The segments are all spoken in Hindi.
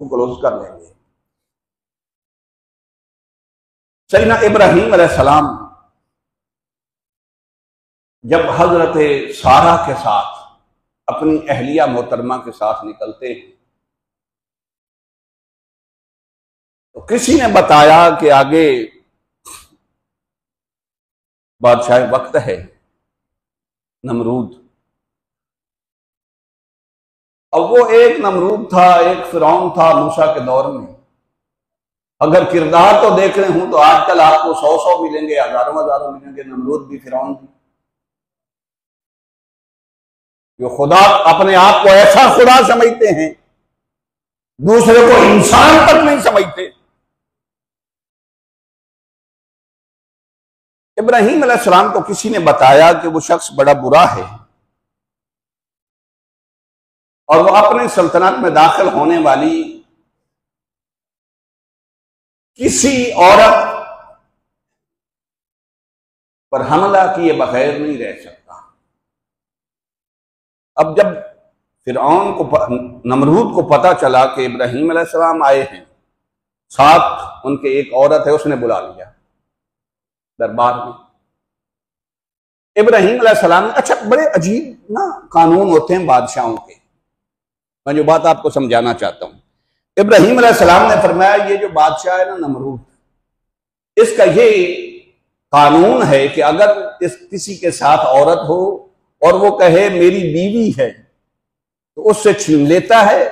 वो क्लोज कर लेंगे। सैयदना इब्राहीम अलैहिस्सलाम जब हजरत सारा के साथ अपनी अहलिया मोहतरमा के साथ निकलते हैं तो किसी ने बताया कि आगे बादशाह वक्त है नमरूद। अब वो एक नमरूद था, एक फिरौन था मूसा के दौर में। अगर किरदार तो देख रहे हूं तो आजकल आपको 100 मिलेंगे, हजारों मिलेंगे, नमरूद भी फिरौन भी। जो खुदा अपने आप को ऐसा खुदा समझते हैं, दूसरे को इंसान तक नहीं समझते। इब्राहीम अलैहिस्सलाम को किसी ने बताया कि वो शख्स बड़ा बुरा है और वो अपने सल्तनत में दाखिल होने वाली किसी औरत पर हमला किए बगैर नहीं रह सकता। अब जब फिरौन को नमरूद को पता चला कि इब्राहीम अलैहिस्सलाम आए हैं, साथ उनके एक औरत है, उसने बुला लिया दरबार में। इब्राहीम अलैहिस्सलाम, अच्छा बड़े अजीब ना कानून होते हैं बादशाहों के, मैं जो बात आपको समझाना चाहता हूं। इब्राहीम अलैहिस्सलाम ने फरमाया ये जो बादशाह है ना नमरूद, इसका ये कानून है कि अगर इस किसी के साथ औरत हो और वो कहे मेरी बीवी है तो उससे छीन लेता है,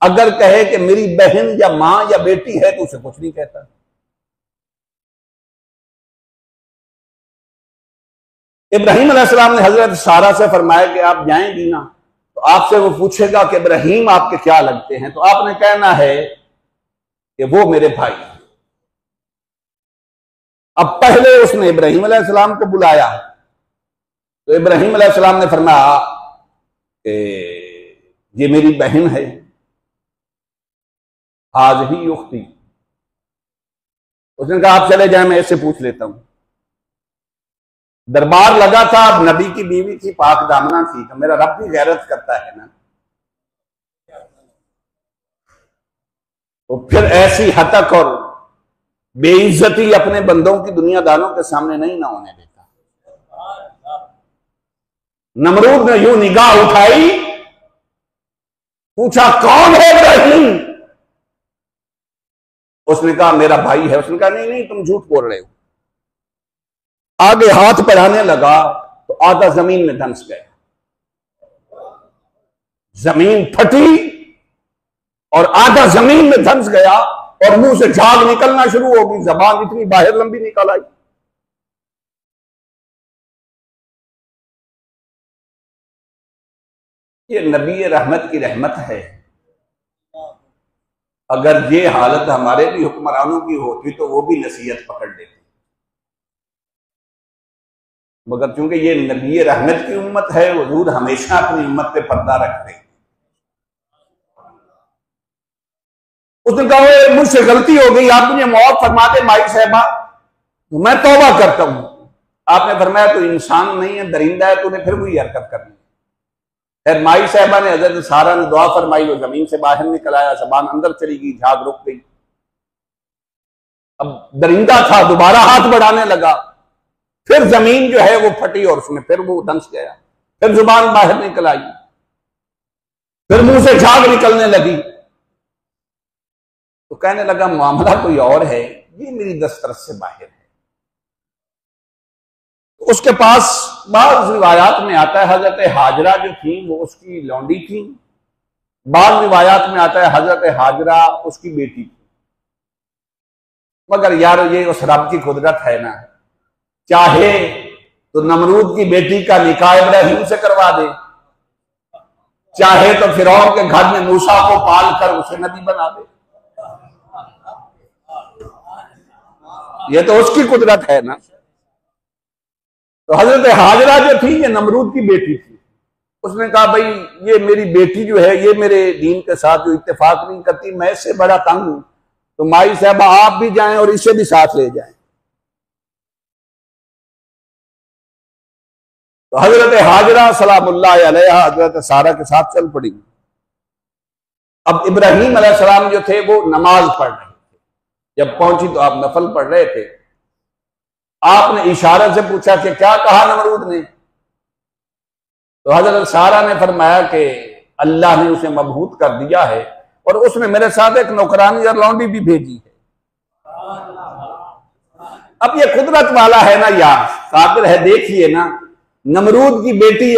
अगर कहे कि मेरी बहन या मां या बेटी है तो उसे कुछ नहीं कहता। इब्राहीम अलैहिस्सलाम ने हजरत सारा से फरमाया कि आप जाएंगी ना तो आपसे वो पूछेगा कि इब्राहीम आपके क्या लगते हैं, तो आपने कहना है कि वो मेरे भाई। अब पहले उसने इब्राहीम अलैहिस्सलाम को बुलाया तो इब्राहीम अलैहिस्सलाम ने फरमाया कि ये मेरी बहन है, आज ही उख्ती। उसने कहा आप चले जाए, मैं इससे पूछ लेता हूं। दरबार लगा था, अब नबी की बीवी थी, पाक दामना थी, तो मेरा रब भी गैरत करता है ना, तो फिर ऐसी हतक और बेइज्जती अपने बंदों की दुनियादारों के सामने नहीं ना होने देता। नमरूद ने यूं निगाह उठाई, पूछा कौन है इब्राहीम? उसने कहा मेरा भाई है। उसने कहा नहीं नहीं तुम झूठ बोल रहे हो। आगे हाथ बढ़ाने लगा तो आधा जमीन में धंस गया, जमीन फटी और आधा जमीन में धंस गया और मुंह से झाग निकलना शुरू हो गई, जबान इतनी बाहर लंबी निकल आई। ये नबी रहमत की रहमत है। अगर ये हालत हमारे भी हुक्मरानों की होती तो वो भी नसीहत पकड़ लेते, मगर चूंकि ये नबी रहमत की उम्मत है, हुजूर हमेशा अपनी उम्मत पे पर्दा रखते हैं। उसने कहा मुझसे गलती हो गई, आप मुझे मौत फरमा दे माई साहबा, तो मैं तौबा करता हूं। आपने फरमाया तो इंसान नहीं है, दरिंदा है, तूने फिर वही हरकत करनी। फिर माई साहबा ने हजरत सारा ने दुआ फरमाई, वो जमीन से बाहर निकल आया, जबान अंदर चली गई, झाग रुक गई। अब दरिंदा था, दोबारा हाथ बढ़ाने लगा, फिर जमीन जो है वो फटी और उसमें फिर वो धंस गया, फिर जुबान बाहर निकल आई, फिर मुंह से झाग निकलने लगी। तो कहने लगा मामला कोई और है, ये मेरी दस्तरस से बाहर है। उसके पास बाज़ रिवायात में आता है हजरत हाजरा जो थी वो उसकी लौंडी थी, बाज़ रिवायात में आता है हजरत हाजरा उसकी बेटी थी। मगर यार ये उस रब की कुदरत है ना, चाहे तो नमरूद की बेटी का निकाह इब्राहीम से करवा दे, चाहे तो फिरौन के घर में मूसा को पाल कर उसे नबी बना दे। ये तो उसकी कुदरत है ना। तो हजरत हाजरा जो थी ये नमरूद की बेटी थी। उसने कहा भाई ये मेरी बेटी जो है ये मेरे दीन के साथ जो इत्तेफाक नहीं करती, मैं इससे बड़ा तंग हूं, तो माई साहबा आप भी जाएं और इसे भी साथ ले जाएं। तो हजरत हाजरा सलामुल्लाह अलैहा हजरत सारा के साथ चल पड़ी। अब इब्राहीम अलैहिस्सलाम जो थे वो नमाज पढ़ रहे थे, जब पहुंची तो आप नफल पढ़ रहे थे। आपने इशारे से पूछा कि क्या कहा नमरूद ने, तो हजरत सारा ने फरमाया कि अल्लाह ने उसे मबहूत कर दिया है और उसने मेरे साथ एक नौकरानी और लौंडी भी भेजी है। अब ये कुदरत वाला है ना यार, कादिर है। देखिए ना, नमरूद की बेटी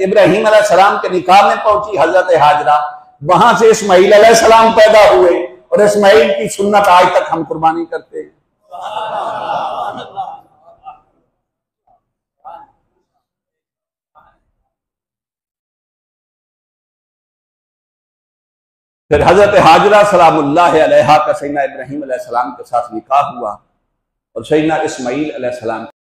इब्राहीम अलैहिस्सलाम के निकाह में पहुंची हजरत हाजरा, वहां से इस्माईल अलैहिस्सलाम पैदा हुए और इस्माईल की सुन्नत आज तक हम कुर्बानी करते हैं। फिर हजरत हाजरा सलामुल्लाह अलैहा का सैयदना इब्राहीम अलैहिस्सलाम के साथ निकाह हुआ और सैयदना इस्माईल अलैहिस्सलाम